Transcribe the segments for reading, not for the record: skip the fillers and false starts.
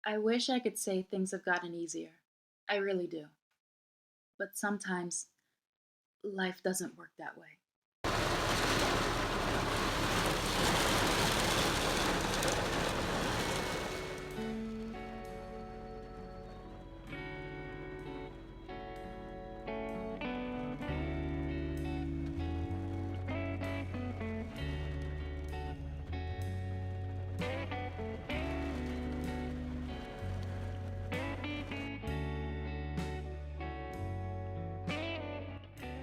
I wish I could say things have gotten easier. I really do. But sometimes life doesn't work that way.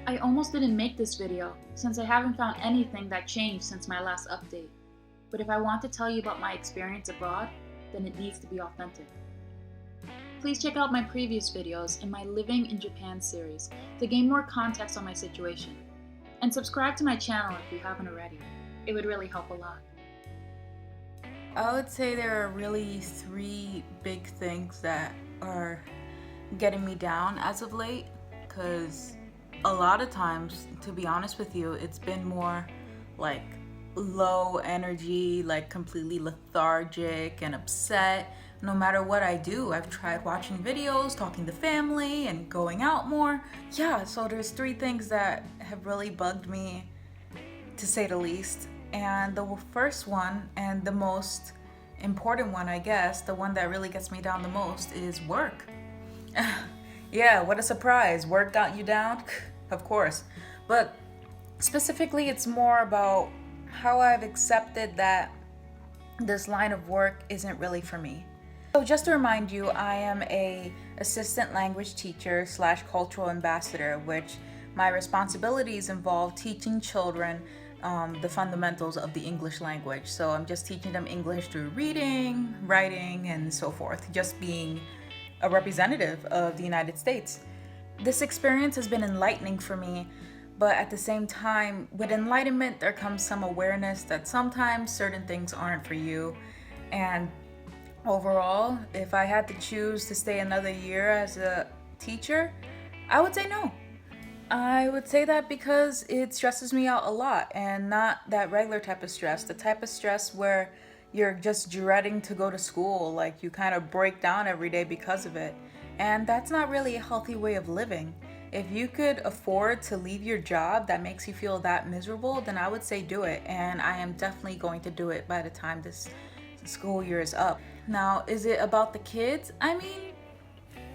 I almost didn't make this video since I haven't found anything that changed since my last update. But if I want to tell you about my experience abroad, then it needs to be authentic. Please check out my previous videos in my Living in Japan series to gain more context on my situation. And subscribe to my channel if you haven't already. It would really help a lot. I would say there are really three big things that are getting me down as of late, because a lot of times, to be honest with you, it's been more like low energy, like completely lethargic and upset. No matter what I do, I've tried watching videos, talking to family, and going out more. Yeah, so there's three things that have really bugged me, to say the least. And the first one, and the most important one, I guess, the one that really gets me down the most, is work. Yeah, what a surprise. Work got you down? Of course. But specifically, it's more about how I've accepted that this line of work isn't really for me. So just to remind you, I am a assistant language teacher slash cultural ambassador, which my responsibilities involve teaching children the fundamentals of the English language. So I'm just teaching them English through reading, writing, and so forth, just being a representative of the United States. This experience has been enlightening for me, but at the same time, with enlightenment, there comes some awareness that sometimes certain things aren't for you. And overall, if I had to choose to stay another year as a teacher, I would say no. I would say that because it stresses me out a lot, and not that regular type of stress, the type of stress where you're just dreading to go to school, like you kind of break down every day because of it. And that's not really a healthy way of living. If you could afford to leave your job that makes you feel that miserable, then I would say do it. And I am definitely going to do it by the time this school year is up. Now, is it about the kids? I mean,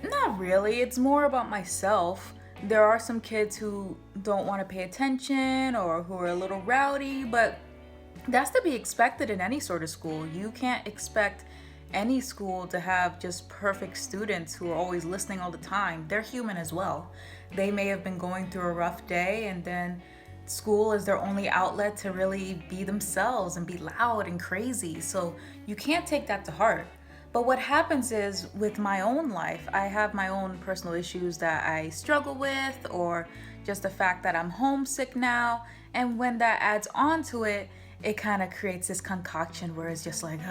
not really. It's more about myself. There are some kids who don't want to pay attention or who are a little rowdy, but that's to be expected in any sort of school. You can't expect any school to have just perfect students who are always listening all the time. They're human as well. They may have been going through a rough day, and then school is their only outlet to really be themselves and be loud and crazy. So you can't take that to heart. But what happens is, with my own life, I have my own personal issues that I struggle with, or just the fact that I'm homesick now. And when that adds on to it, it kind of creates this concoction where it's just like,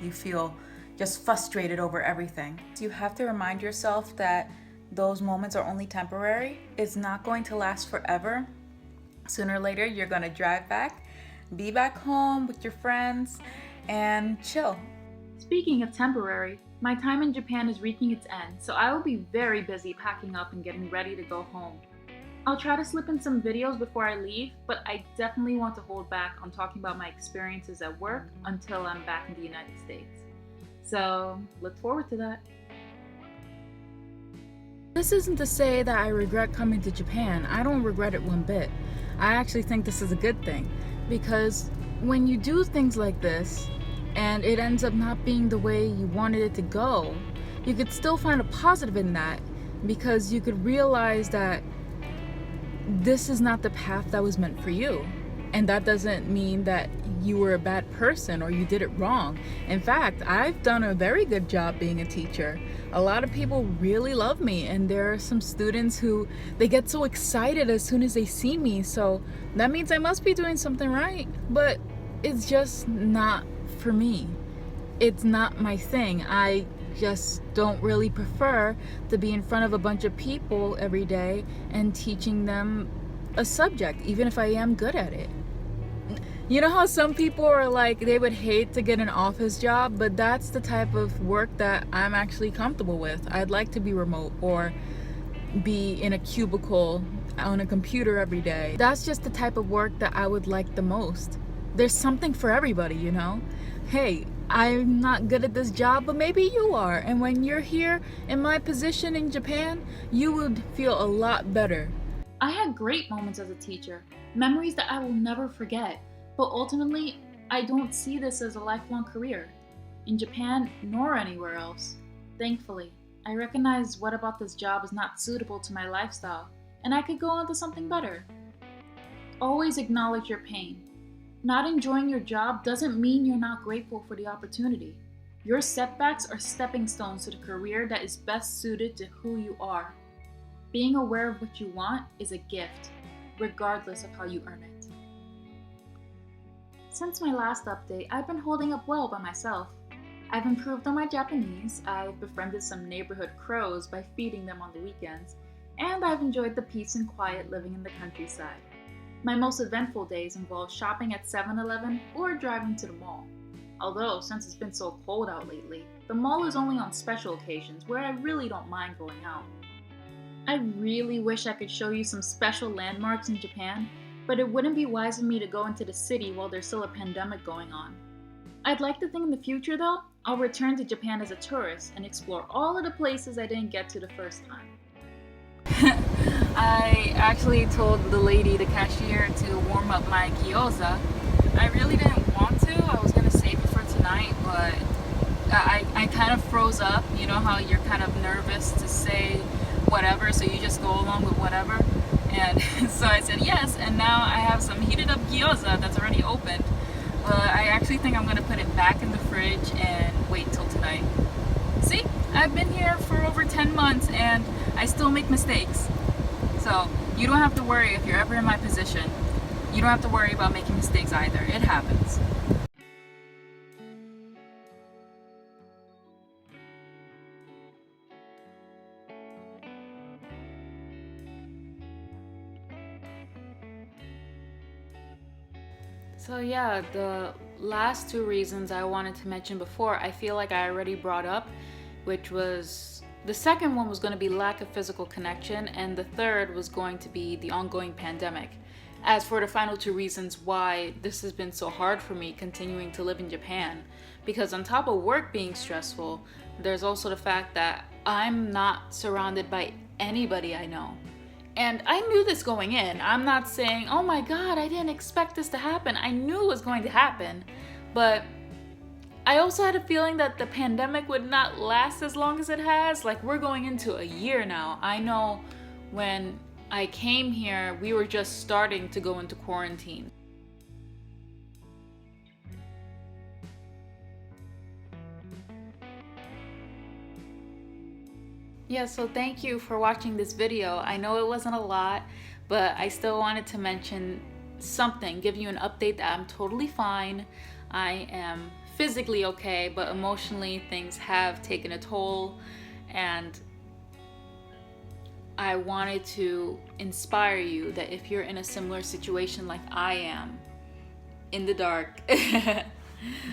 you feel just frustrated over everything. So you have to remind yourself that those moments are only temporary. It's not going to last forever. Sooner or later, you're going to drive back, be back home with your friends, and chill. Speaking of temporary, my time in Japan is reaching its end, so I will be very busy packing up and getting ready to go home. I'll try to slip in some videos before I leave, but I definitely want to hold back on talking about my experiences at work until I'm back in the United States. So, look forward to that. This isn't to say that I regret coming to Japan. I don't regret it one bit. I actually think this is a good thing, because when you do things like this and it ends up not being the way you wanted it to go, you could still find a positive in that, because you could realize that this is not the path that was meant for you. And that doesn't mean that you were a bad person or you did it wrong. In fact, I've done a very good job being a teacher. A lot of people really love me, and there are some students who they get so excited as soon as they see me. So that means I must be doing something right, but it's just not for me. It's not my thing. I just don't really prefer to be in front of a bunch of people every day and teaching them a subject, even if I am good at it. You know how some people are like, they would hate to get an office job, but that's the type of work that I'm actually comfortable with. I'd like to be remote or be in a cubicle on a computer every day. That's just the type of work that I would like the most. There's something for everybody, you know? Hey, I'm not good at this job, but maybe you are. And when you're here in my position in Japan, you would feel a lot better. I had great moments as a teacher, memories that I will never forget, but ultimately, I don't see this as a lifelong career, in Japan nor anywhere else. Thankfully, I recognize what about this job is not suitable to my lifestyle, and I could go on to something better. Always acknowledge your pain. Not enjoying your job doesn't mean you're not grateful for the opportunity. Your setbacks are stepping stones to the career that is best suited to who you are. Being aware of what you want is a gift, regardless of how you earn it. Since my last update, I've been holding up well by myself. I've improved on my Japanese, I've befriended some neighborhood crows by feeding them on the weekends, and I've enjoyed the peace and quiet living in the countryside. My most eventful days involve shopping at 7-Eleven or driving to the mall. Although, since it's been so cold out lately, the mall is only on special occasions where I really don't mind going out. I really wish I could show you some special landmarks in Japan, but it wouldn't be wise of me to go into the city while there's still a pandemic going on. I'd like to think in the future though, I'll return to Japan as a tourist and explore all of the places I didn't get to the first time. I actually told the lady, the cashier, to warm up my gyoza. I really didn't want to. I was gonna save it for tonight, but I kind of froze up. You know how you're kind of nervous to say whatever, so you just go along with whatever. And so I said yes, and now I have some heated up gyoza that's already opened. But I actually think I'm gonna put it back in the fridge and wait till tonight. See, I've been here for over 10 months and I still make mistakes. So you don't have to worry if you're ever in my position. You don't have to worry about making mistakes either. It happens. So yeah, the last two reasons I wanted to mention before, I feel like I already brought up, which was the second one was going to be lack of physical connection, and the third was going to be the ongoing pandemic. As for the final two reasons why this has been so hard for me continuing to live in Japan, because on top of work being stressful, there's also the fact that I'm not surrounded by anybody I know. And I knew this going in. I'm not saying, oh my God, I didn't expect this to happen. I knew it was going to happen. But I also had a feeling that the pandemic would not last as long as it has. Like, we're going into a year now. I know when I came here, we were just starting to go into quarantine. Yeah, so thank you for watching this video. I know it wasn't a lot, but I still wanted to mention something, give you an update that I'm totally fine. I am physically okay, but emotionally things have taken a toll, and I wanted to inspire you that if you're in a similar situation like I am, in the dark,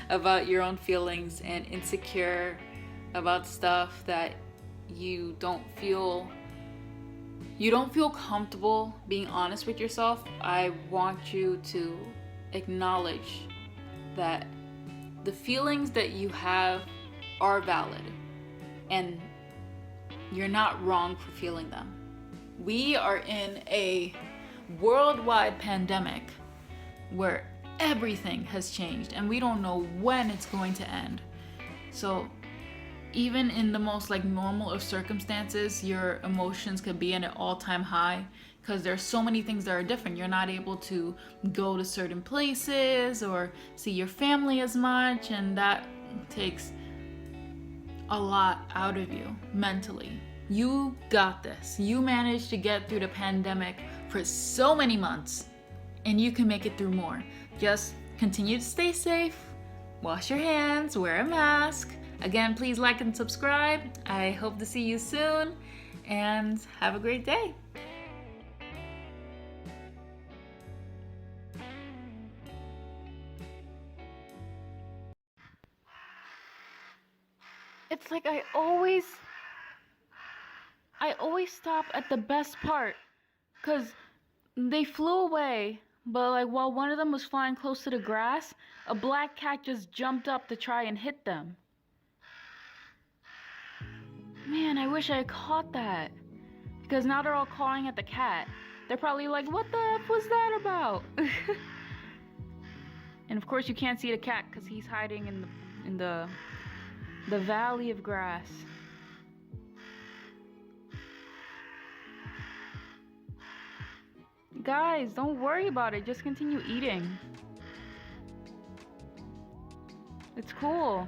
about your own feelings and insecure about stuff that you don't feel comfortable being honest with yourself, I want you to acknowledge that the feelings that you have are valid and you're not wrong for feeling them. We are in a worldwide pandemic where everything has changed and we don't know when it's going to end. So even in the most normal of circumstances, your emotions could be at an all-time high because there's so many things that are different. You're not able to go to certain places or see your family as much, and that takes a lot out of you mentally. You got this. You managed to get through the pandemic for so many months, and you can make it through more. Just continue to stay safe, wash your hands, wear a mask. Again, please like and subscribe. I hope to see you soon, and have a great day. It's like I always stop at the best part, cause they flew away, but like while one of them was flying close to the grass, a black cat just jumped up to try and hit them. Man, I wish I had caught that, because now they're all calling at the cat. They're probably like, what the F was that about? And of course you can't see the cat because he's hiding in the valley of grass. Guys, don't worry about it. Just continue eating. It's cool.